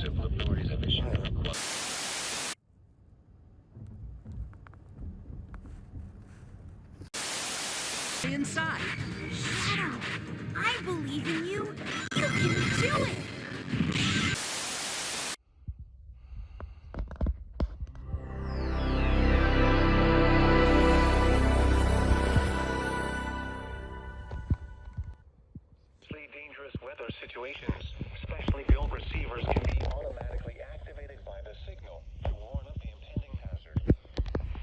of noise emission required. Inside. Shadow, I believe in you. You can do it. Dangerous weather situations, specially built receivers can be automatically activated by the signal to warn of the impending hazard.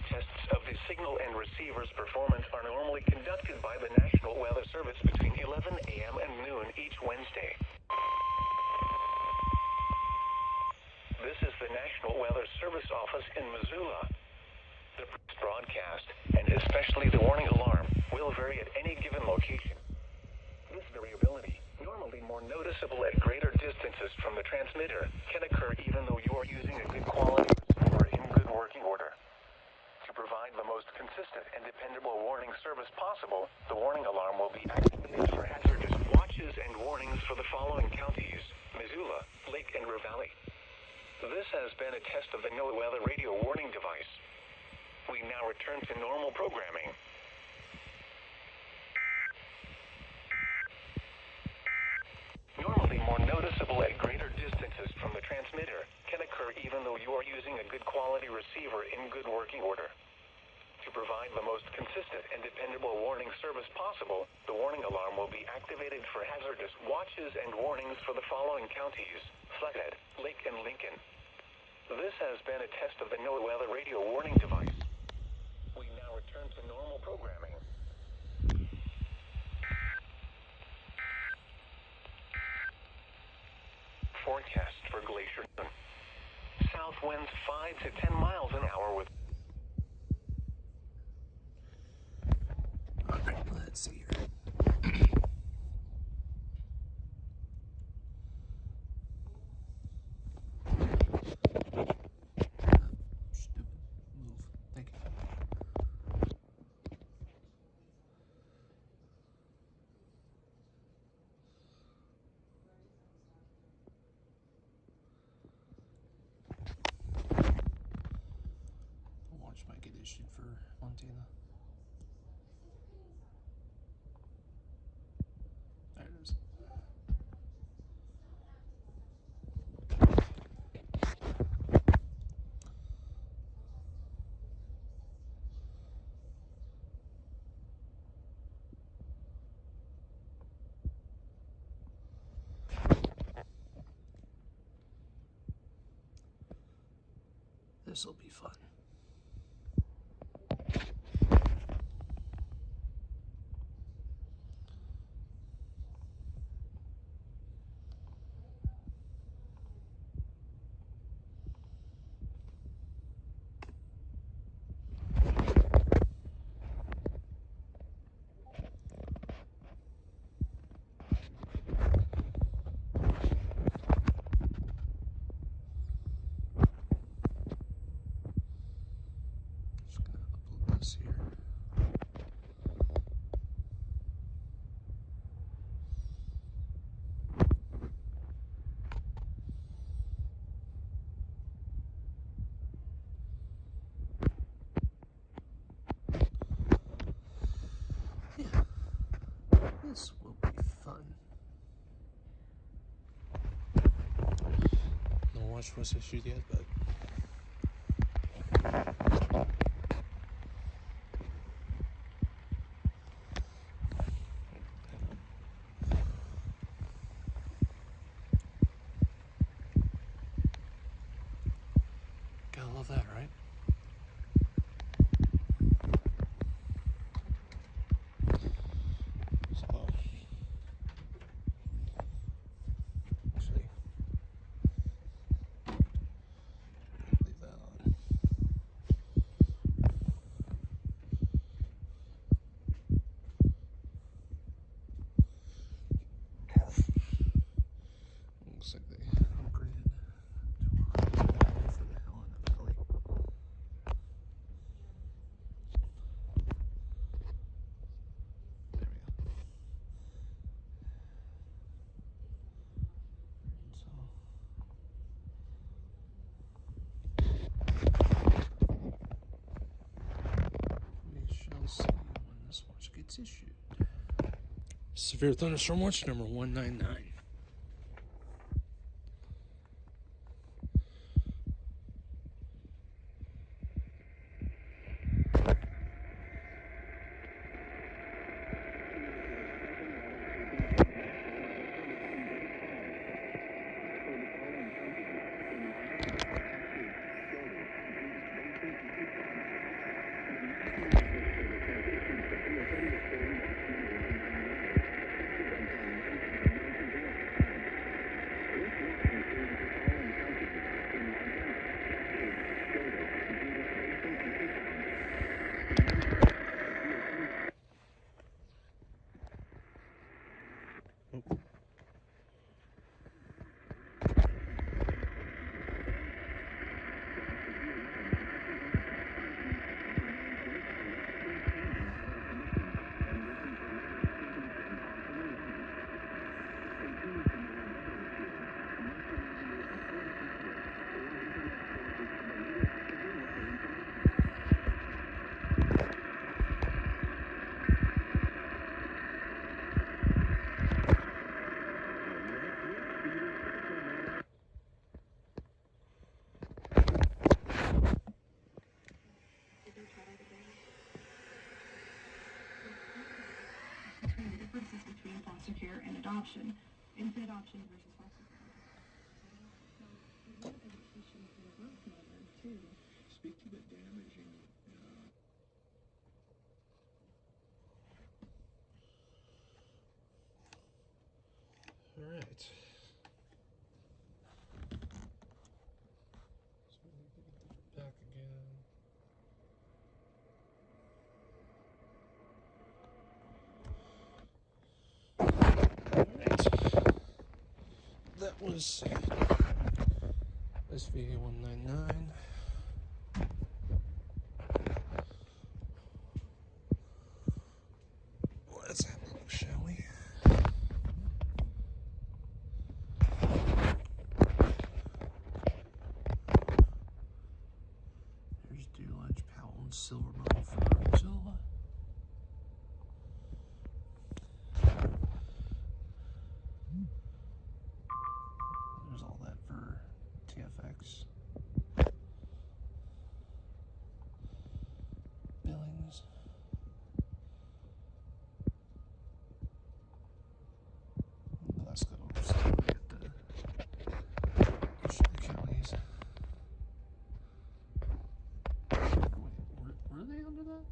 Tests of the signal and receiver's performance are normally conducted by the National Weather Service between 11 a.m. and noon each Wednesday. This is the National Weather Service office in Missoula. The broadcast, and especially the warning alarm, will vary at any given location. This variability, normally more noticeable at greater distances from the transmitter, can occur even though you are using a good quality receiver in good working order. To provide the most consistent and dependable warning service possible, the warning alarm will be activated for hazardous watches and warnings for the following counties: Missoula, Lake and River Valley. This has been a test of the NOAA weather radio warning device. We now return to normal programming. Normally more noticeable at greater distances from the transmitter, can occur even though you are using a good quality receiver in good working order. To provide the most consistent and dependable warning service possible, the warning alarm will be activated for hazardous watches and warnings for the following counties: Flathead, Lake and Lincoln. This has been a test of the NOAA weather radio warning device. We now return to normal programming. Forecast for Glacier. South winds 5 to 10 miles an hour with... Alright, let's see here. Stupid move. Thank you. Watch might get issued for Montana. There it is. This'll be fun. Just gonna upload this here. Yeah, this will be fun. No watch was issued yet, but gotta love that, right? So, actually, Severe thunderstorm watch number 199. Between foster care and adoption. Infant adoption versus foster care. So, education for the birth mother, too. Speak to the damaging. All right. So we need to get back again. Alright. That was SVA 199. Let's have a look, shall we? Here's Deer Ledge, Powell, and Silverbone for Missoula. There's all that for TFX. Billings. Let's go at the each of the counties. Wait, were they under that?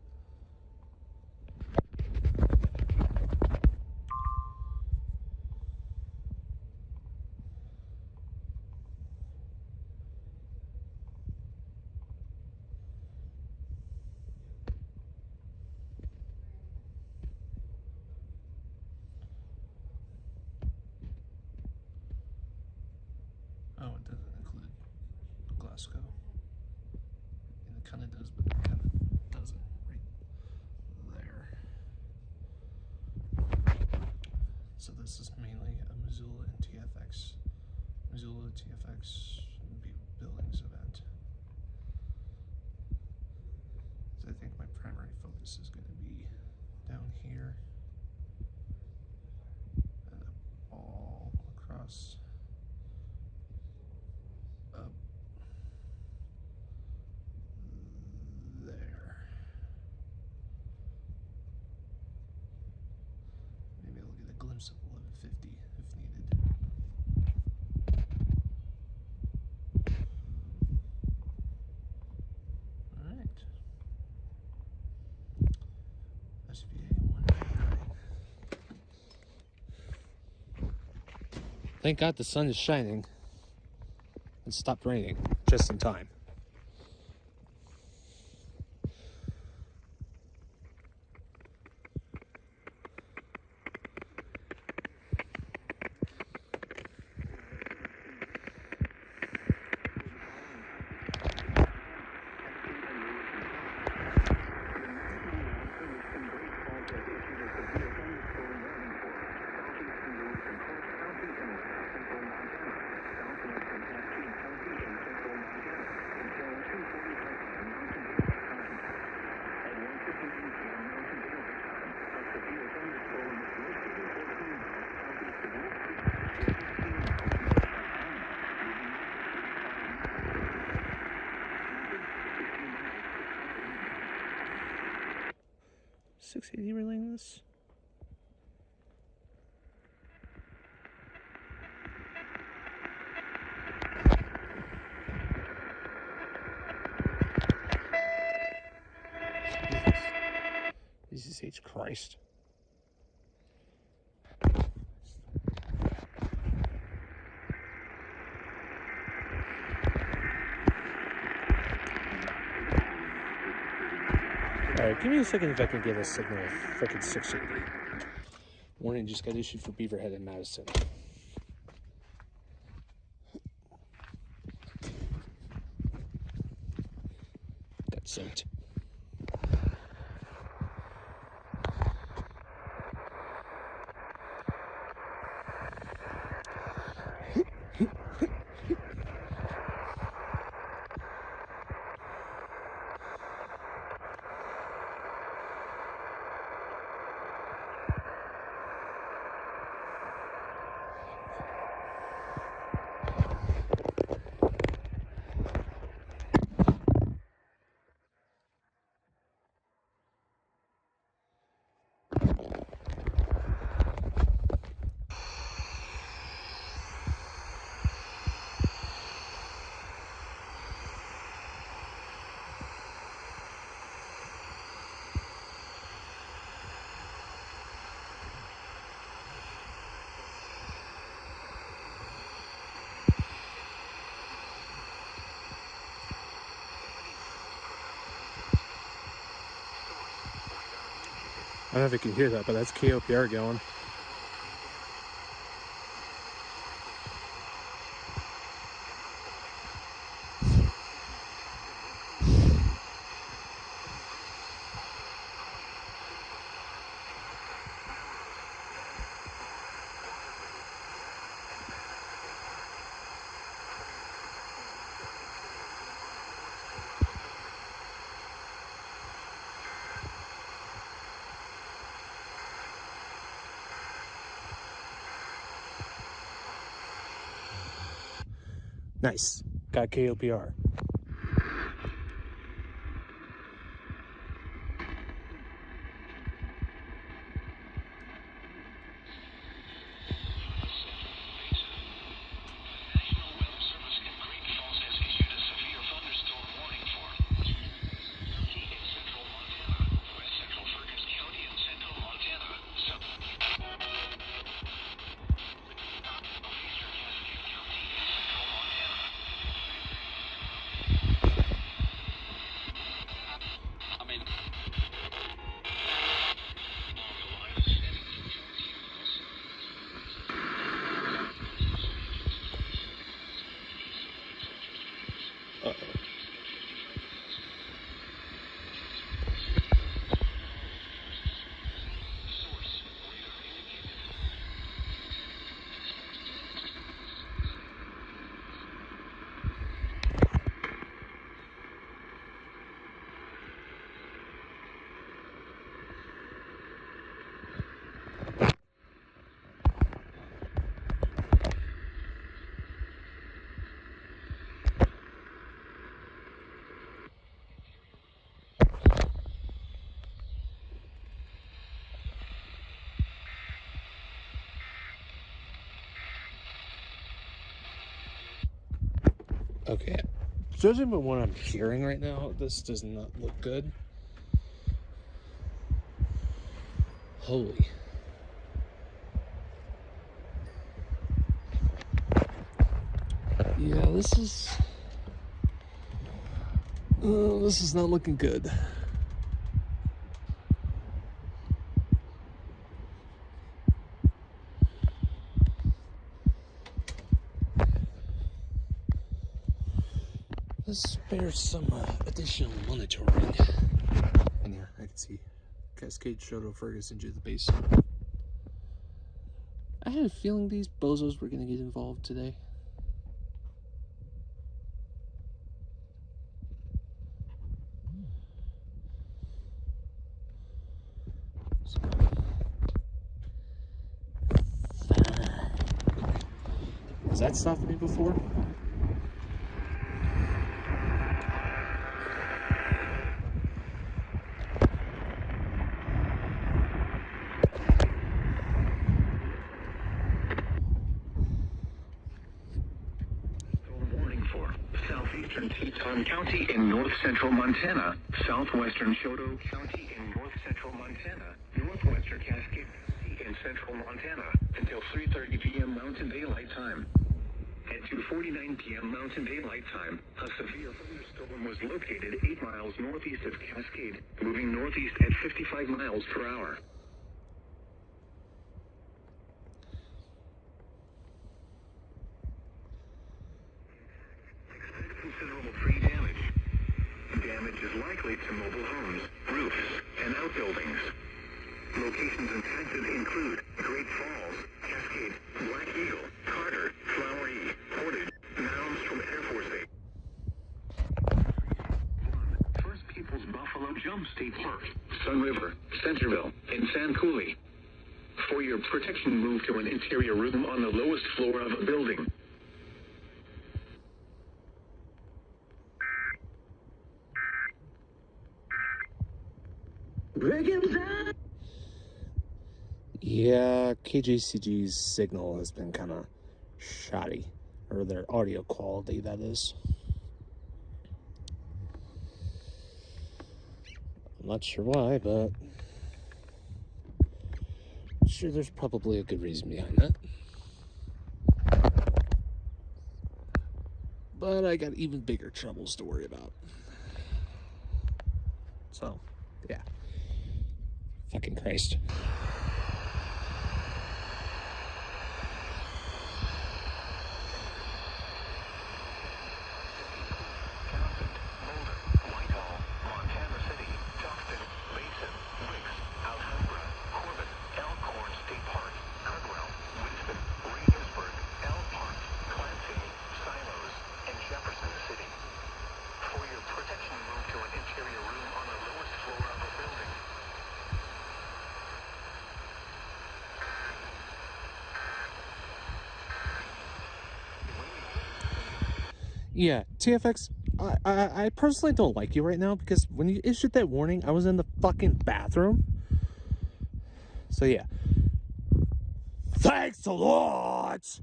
Oh, it doesn't include Glasgow. And it kind of does, but it kind of doesn't right there. So this is mainly a Missoula and TFX. Missoula TFX Billings event. So I think my primary focus is going to be down here and all across up there. Maybe I'll get a glimpse of 1150 if needed. All right. SVA 199. Thank God the sun is shining. It stopped raining just in time. 680 relaying this? Jesus H. Christ. Alright, give me a second if I can get a signal of frickin' 680. Warning just got issued for Beaverhead and Madison. Got soaked. I don't know if you can hear that, but that's KOPR going. Nice. Got KOPR. Okay, judging by what I'm hearing right now, this does not look good. Holy. Yeah, this is not looking good. This bears some additional monitoring. And yeah, I can see Cascade Shoto Fergus into the basin. I had a feeling these bozos were going to get involved today. Has that stopped me before? southeastern Teton County in north central Montana, southwestern Choteau County in north central Montana, northwestern Cascade County in central Montana until 3:30 p.m. Mountain Daylight Time. At 2:49 p.m. Mountain Daylight Time, a severe thunderstorm was located 8 miles northeast of Cascade, moving northeast at 55 miles per hour. Expect considerable tree damage. Damage is likely to mobile homes, roofs, and outbuildings. Locations impacted include Great Falls, Cascade, Black Eagle, Carter, Flowery, Portage, Mounds from Air Force Base. 1. First Peoples Buffalo Jump State Park, Sun River, Centerville, and San Coulee. For your protection, move to an interior room on the lowest floor of a building. Yeah, KJCG's signal has been kind of shoddy, or their audio quality, that is. I'm not sure why, but I'm sure there's probably a good reason behind that. But I got even bigger troubles to worry about. So, yeah. Fucking Christ. Yeah, TFX, I personally don't like you right now because when you issued that warning, I was in the fucking bathroom. So yeah. Thanks a lot!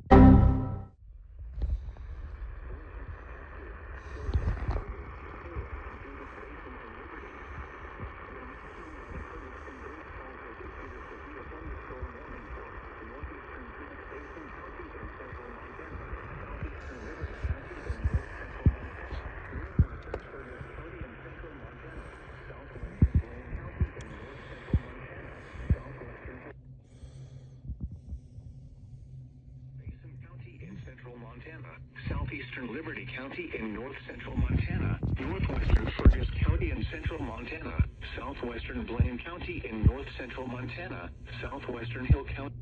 Southeastern Liberty County in north central Montana, northwestern Fergus County in central Montana, southwestern Blaine County in north central Montana, southwestern Hill County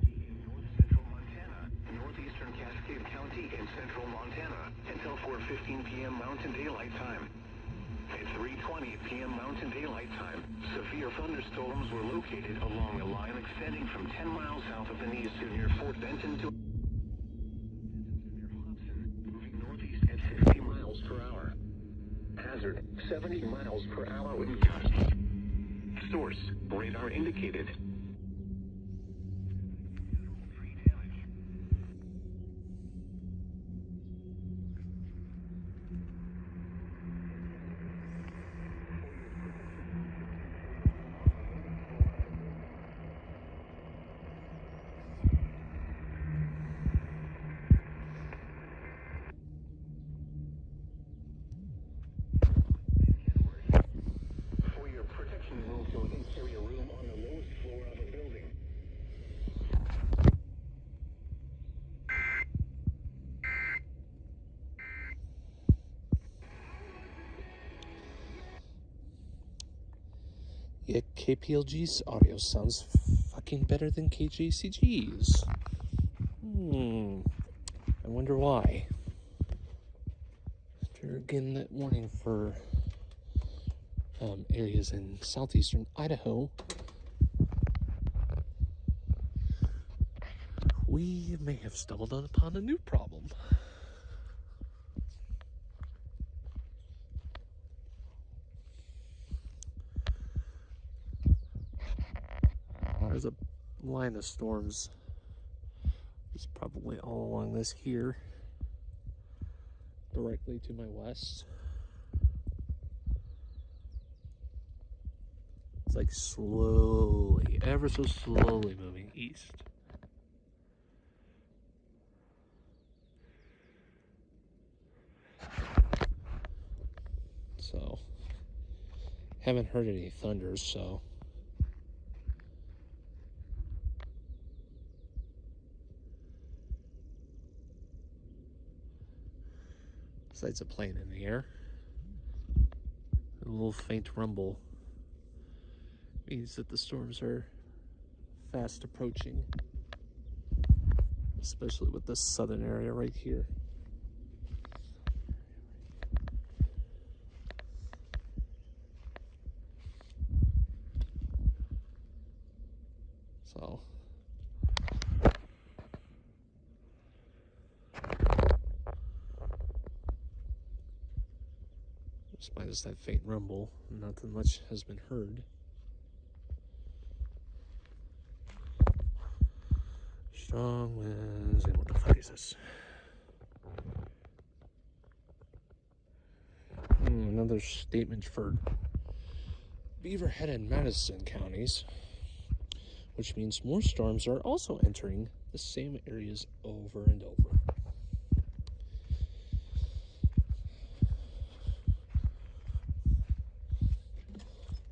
in north central Montana, northeastern Cascade County in central Montana until 4:15 p.m. Mountain Daylight Time. At 3:20 p.m. Mountain Daylight Time, severe thunderstorms were located along a line extending from 10 miles south of Benicia near Fort Benton to moving northeast at 50 miles per hour. Hazard, 70 miles per hour wind gust. Source, radar indicated. For your protection, move to an interior room on the lowest floor of a building. Yeah, KPLG's audio sounds fucking better than KJCG's. I wonder why. After getting that warning for areas in southeastern Idaho, we may have stumbled upon a new problem. There's a line of storms. It's probably all along this here. directly to my west. It's like slowly, ever so slowly moving east. So, haven't heard any thunders, so. Besides a plane in the air. A little faint rumble means that the storms are fast approaching, especially with this southern area right here. So just minus that faint rumble, nothing much has been heard. Strong winds, and what the fuck is this? Another statement for Beaverhead and Madison counties, which means more storms are also entering the same areas over and over.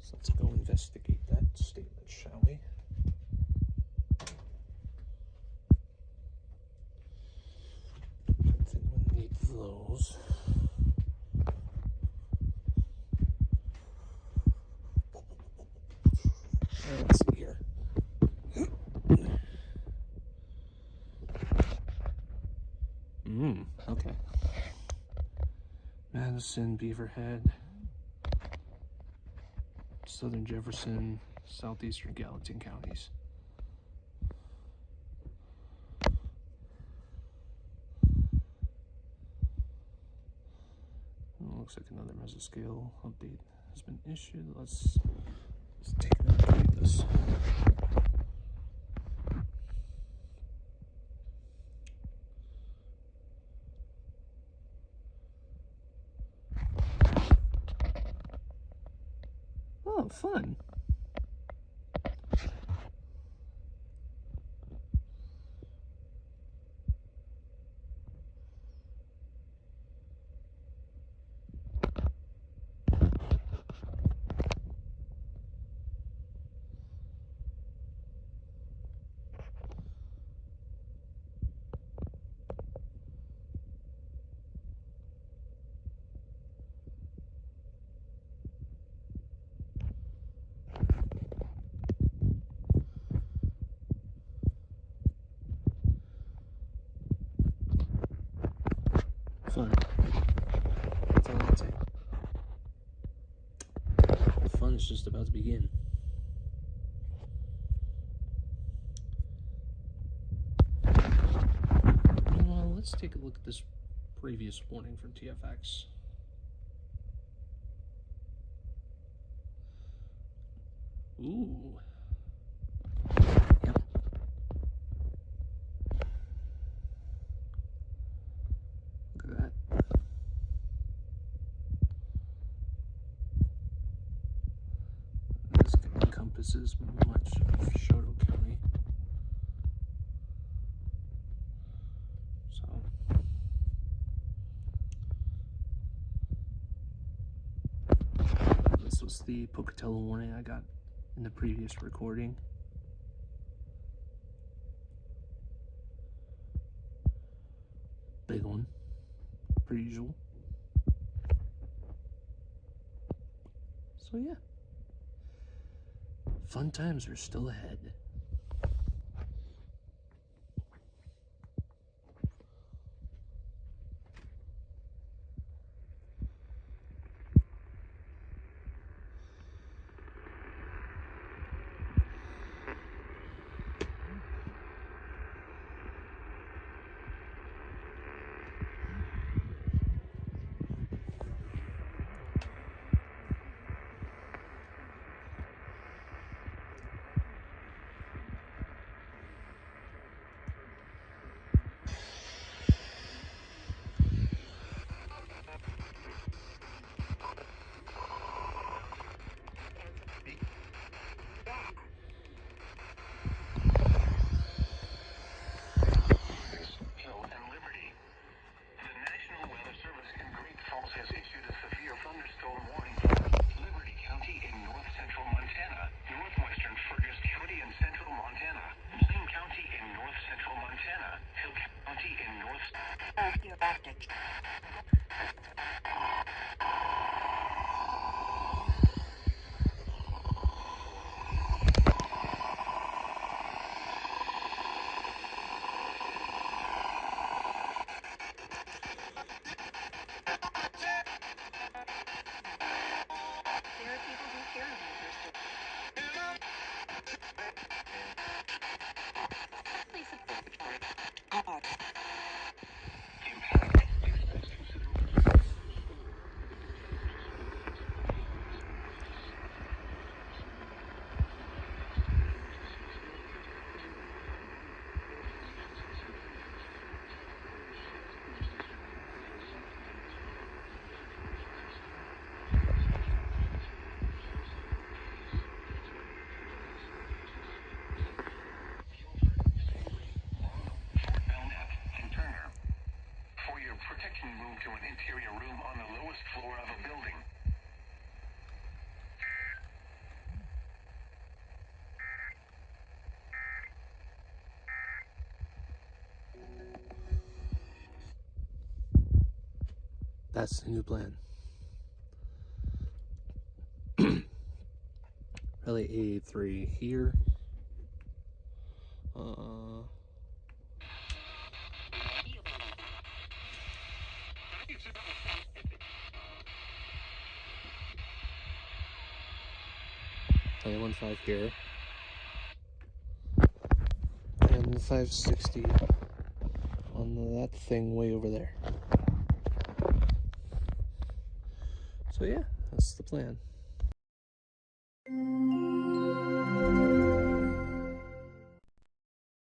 So let's go investigate that statement, shall we? I think we'll need those. Let's see here. Okay. Madison, Beaverhead, Southern Jefferson, Southeastern Gallatin counties. Looks like another mesoscale update has been issued. Let's take a look at this. Oh, fun. Fun. That's all I can say. The fun is just about to begin. Well, let's take a look at this previous warning from TFX. Ooh. Yep. Look at that. This encompasses much of Choteau County. So this was the Pocatello warning I got in the previous recording. Big one, per usual. So yeah, fun times are still ahead. galactic. There are people who care about their story. Please support the charge. God. Protection move to an interior room on the lowest floor of a building. That's the new plan. Relay A3 here. Relay 15 here. And 560 on that thing way over there. So yeah, that's the plan.